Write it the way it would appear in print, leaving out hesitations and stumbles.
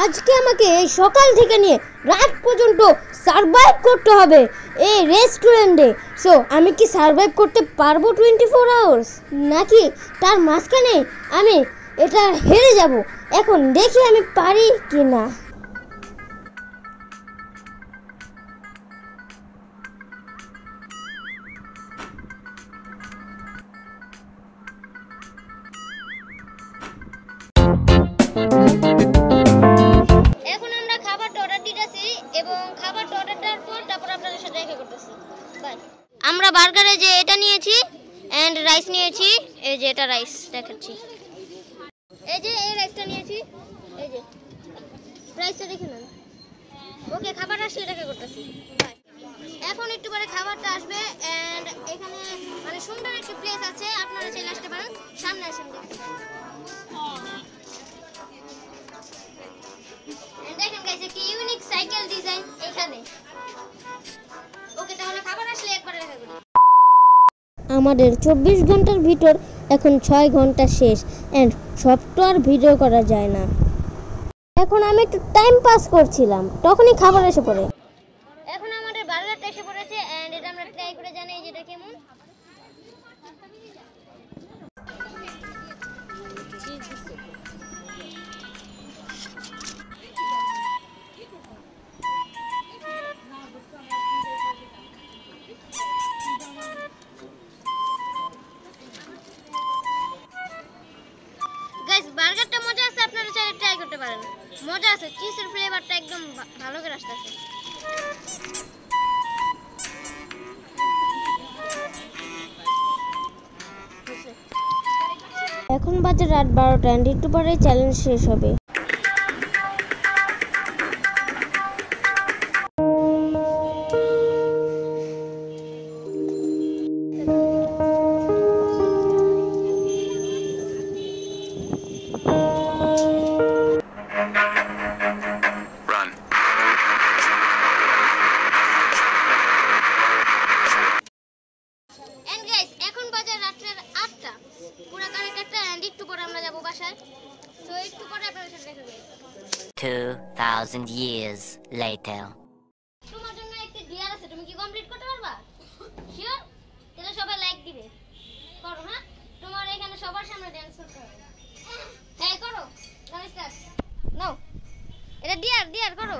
আজকে আমাকে এই সকাল থেকে নিয়ে রাত পর্যন্ত সার্ভাইভ করতে হবে এই রেস্টুরেন্টে। সো আমি কি সার্ভাইভ করতে পারবো 24 আওয়ার্স, নাকি তার মাঝখানে আমি এটা হেরে যাব? এখন দেখি আমি পারি কি না। এখন আমরা খাবারটা অর্ডার দিতেছি এবং খাবারটা অর্ডার দেওয়ার পর তারপর আপনাদের সাথে দেখা করতেছি। বাই। আমরা বার্গারে যে এটা নিয়েছি এন্ড রাইস নিয়েছি, এই যে এটা রাইস দেখাচ্ছি, এই যে এই রাইসটা নিয়েছি, এই যে রাইসটা দেখে নেন। ওকে, খাবার আসলে দেখা করতেছি। বাই। এখন একটু পরে খাবারটা আসবে এন্ড এখানে মানে সুন্দর একটা প্লেস আছে, আপনারা চলে আসতে পারেন। সামনে আসেন। দেখেন গাইস, একটা ইউনিক সাইকেল ডিজাইন এখানে। ওকে, তাহলে খাবার আসলে একবারে দেখা করি। আমাদের 24 ঘন্টার ভিতর এখন 6 ঘন্টা শেষ এন্ড সব তো আর ভিডিও করা যায় না। এখন আমি একটু টাইম পাস করছিলাম, তখনই খাবার এসে পড়ে। এখন আমাদের বার্গারটা এসে পড়েছে এন্ড এটা আমরা ট্রাই করে জানি যেটা কেমন। গাইস, বার্গারটা মজা আছে, আপনারা চাইলে ট্রাই করতে পারেন। মজা আছে, চিজের ফ্লেভারটা একদম ভালো করে আসছে। এখন বাজে রাত 12টা এন্ড একটু পরে চ্যালেঞ্জ শেষ হবে। এখন বাজে রাত্রের 8টা, পুরো কারেক্ট 8টা এন্ড একটু পরে আমরা যাব বাসায়। তো একটু পরে আপনাদের সাথে দেখা হবে। 2000 years later. তোমার জন্য একটা ডিয়ার আছে, তুমি কি কমপ্লিট করতে পারবা? শিওর? তাহলে সবাই লাইক দিবে। করো, হ্যাঁ? তোমার এখানে সবার সামনে ডান্স করতে হবে। হ্যাঁ, করো। গান স্টার্ট। নাও। এটা ডিয়ার করো।